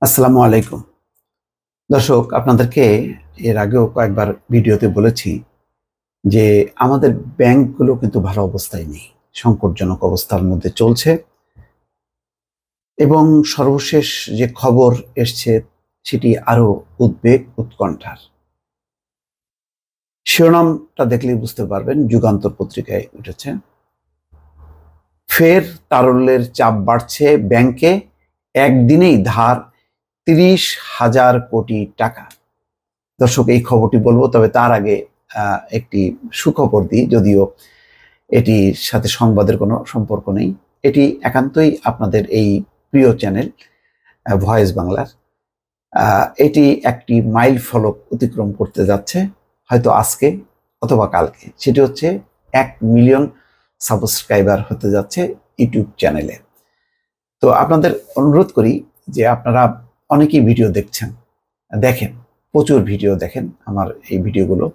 আসসালামু আলাইকুম দর্শক, আপনাদেরকে এর আগেও কয়েকবার ভিডিওতে বলেছি যে আমাদের ব্যাংকগুলো কিন্তু ভালো অবস্থায় নেই, সংকটজনক অবস্থার মধ্যে চলছে। এবং সর্বশেষ যে খবর এসছে সেটি আরো উদ্বেগ উৎকণ্ঠার। শিরোনামটা দেখলেই বুঝতে পারবেন, যুগান্তর পত্রিকায় উঠেছে, ফের তারল্যের চাপ বাড়ছে ব্যাংকে, একদিনেই ধার 30,000 কোটি টাকা। দর্শক, এই খবরটি বলবো, তবে তার আগে একটি সুখবর দিই, যদিও এটির সাথে সংবাদের কোনো সম্পর্ক নেই। এটি একান্তই আপনাদের এই প্রিয় চ্যানেল ভয়েস বাংলার। এটি একটি মাইল ফলক অতিক্রম করতে যাচ্ছে, হয়তো আজকে অথবা কালকে। সেটি হচ্ছে 1 মিলিয়ন সাবস্ক্রাইবার হতে যাচ্ছে ইউটিউব চ্যানেলে। তো আপনাদের অনুরোধ করি যে আপনারা অনেকেই ভিডিও দেখেন, প্রচুর ভিডিও দেখেন আমার এই ভিডিওগুলো,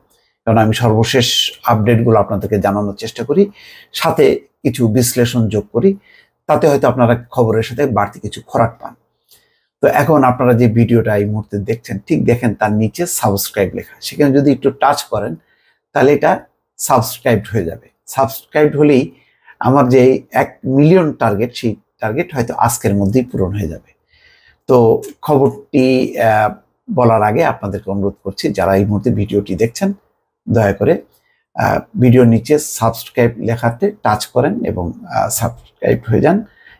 কারণ আমি সর্বশেষ আপডেটগুলো আপনাদেরকে জানানোর চেষ্টা করি, সাথে কিছু বিশ্লেষণ যোগ করি, তাতে হয়তো আপনারা খবরের সাথে বাড়তি কিছু খোরাক পান। তো এখন আপনারা যে ভিডিওটা এই মুহূর্তে দেখছেন, ঠিক দেখেন তার নিচে সাবস্ক্রাইব লেখা, সেখানে যদি একটু টাচ করেন তাহলে এটা সাবস্ক্রাইবড হয়ে যাবে। সাবস্ক্রাইবড হলেই আমার যে 1 মিলিয়ন টার্গেট, সেই টার্গেট হয়তো আজকের মধ্যেই পূরণ হয়ে যাবে। তো খবরটি বলার আগে আপনাদেরকে অনুরোধ করছি, যারা এই মুহূর্তে ভিডিওটি দেখছেন, দয়া করে ভিডিওর নিচে সাবস্ক্রাইব লেখাতে টাচ করেন এবং সাবস্ক্রাইব হয়ে যান।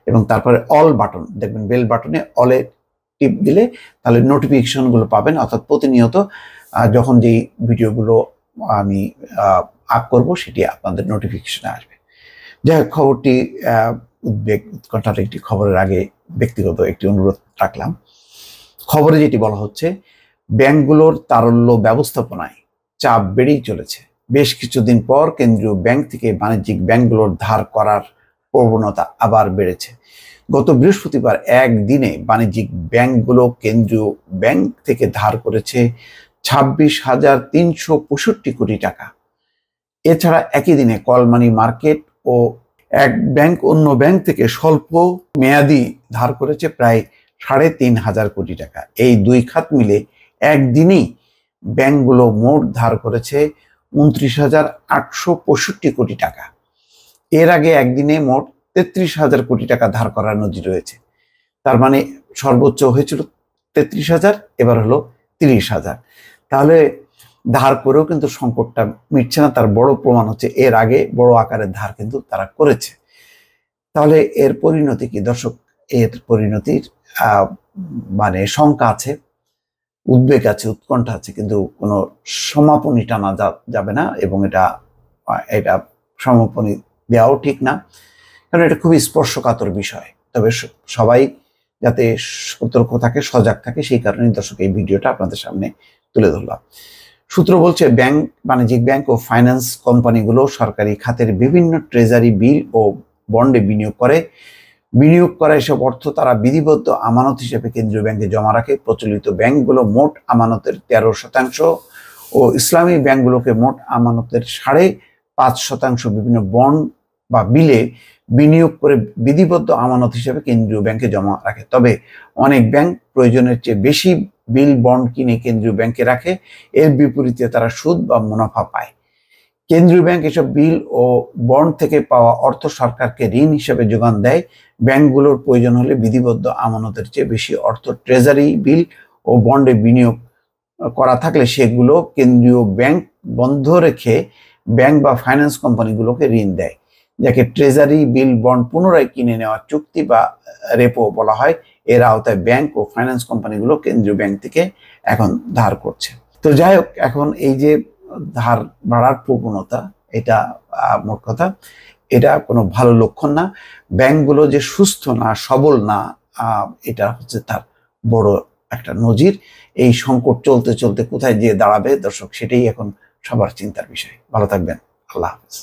এবং তারপরে অল বাটন দেখবেন, বেল বাটনে অলে টিপ দিলে তাহলে নোটিফিকেশনগুলো পাবেন, অর্থাৎ প্রতিনিয়ত যখন যেই ভিডিওগুলো আমি আপ করব সেটি আপনাদের নোটিফিকেশনে আসবে। যাই হোক, খবরটি উদ্বেগ উৎকণ্ঠার একটি খবরের আগে ব্যক্তিগত একটি অনুরোধ রাখলাম। খবরে যেটি বলা হচ্ছে, ব্যাংকগুলোর তারল্য ব্যবস্থাপনায় চাপ বেড়েই চলেছে। বেশ কিছুদিন পর কেন্দ্রীয় ব্যাংক থেকে বাণিজ্যিক ব্যাংকগুলোর ধার করার প্রবণতা আবার বেড়েছে। গত বৃহস্পতিবার একদিনে বাণিজ্যিক ব্যাংকগুলো কেন্দ্রীয় ব্যাংক থেকে ধার করেছে 26,365 কোটি টাকা। এছাড়া একই দিনে কল মানি মার্কেট ও এক ব্যাংক অন্য ব্যাংক থেকে স্বল্প মেয়াদি ধার করেছে প্রায় 3,500 কোটি টাকা। এই দুই খাত মিলে একদিনেই ব্যাংকগুলো মোট ধার করেছে 29,865 কোটি টাকা। এর আগে একদিনে মোট 33,000 কোটি টাকা ধার করার নজির রয়েছে। তার মানে সর্বোচ্চ হয়েছিল 33,000, এবার হলো 30,000। তাহলে ধার করেও কিন্তু সংকটটা মিটছে না। তার বড় প্রমাণ হচ্ছে এর আগে বড় আকারের ধার কিন্তু তারা করেছে। তাহলে এর পরিণতি কি দর্শক? এর পরিণতির মানে শঙ্কা আছে, উদ্বেগ আছে, উৎকণ্ঠা আছে, কিন্তু কোনো সমাপনী টানা যাবে না, এবং এটা সমাপনী দেওয়াও ঠিক না, কারণ এটা খুবই স্পর্শকাতর বিষয়। তবে সবাই যাতে সতর্ক থাকে, সজাগ থাকে, সেই কারণে দর্শক এই ভিডিওটা আপনাদের সামনে তুলে ধরলাম। সূত্র বলছে, ব্যাংক, বাণিজ্যিক ব্যাংক ও ফাইন্যান্স কোম্পানিগুলো সরকারি খাতের বিভিন্ন ট্রেজারি বিল ও বন্ডে বিনিয়োগ করা এসব অর্থ তারা বিধিবদ্ধ আমানত হিসেবে কেন্দ্রীয় ব্যাংকে জমা রাখে। প্রচলিত ব্যাংকগুলো মোট আমানতের 13% ও ইসলামী ব্যাংকগুলোকে মোট আমানতের 5.5% বিভিন্ন বন্ড বা বিলে বিনিয়োগ করে বিধিবদ্ধ আমানত হিসেবে কেন্দ্রীয় ব্যাংকে জমা রাখে। তবে অনেক ব্যাংক প্রয়োজনের চেয়ে বেশি বিল বন্ড কিনে কেন্দ্রীয় ব্যাংকে রাখে, এর বিপরীতে তারা সুদ বা মুনাফা পায়। কেন্দ্রীয় ব্যাংক এসব বিল ও বন্ড থেকে পাওয়া অর্থ সরকারকে ঋণ হিসেবে যোগান দেয়। ব্যাংকগুলোর প্রয়োজন হলে বিধিবদ্ধ আমানতের চেয়ে বেশি অর্থ ট্রেজারি বিল ও বন্ডে বিনিয়োগ করা থাকলে সেগুলো কেন্দ্রীয় ব্যাংক বন্ধ রেখে ব্যাংক বা ফাইন্যান্স কোম্পানিগুলোকে ঋণ দেয়, যাকে ট্রেজারি বিল বন্ড পুনরায় কিনে নেওয়ার চুক্তি বা রেপো বলা হয়। এর আওতায় ব্যাংক ও ফাইন্যান্স কোম্পানিগুলো কেন্দ্রীয় ব্যাংক থেকে এখন ধার করছে। তো যাই হোক, এখন এই যে ধার বাড়ার প্রবণতা, এটা মোট কথা এটা কোনো ভালো লক্ষণ না। ব্যাংকগুলো যে সুস্থ না, সবল না, এটা হচ্ছে তার বড় একটা নজির। এই সংকট চলতে চলতে কোথায় গিয়ে দাঁড়াবে দর্শক, সেটাই এখন সবার চিন্তার বিষয়। ভালো থাকবেন, আল্লাহ হাফেজ।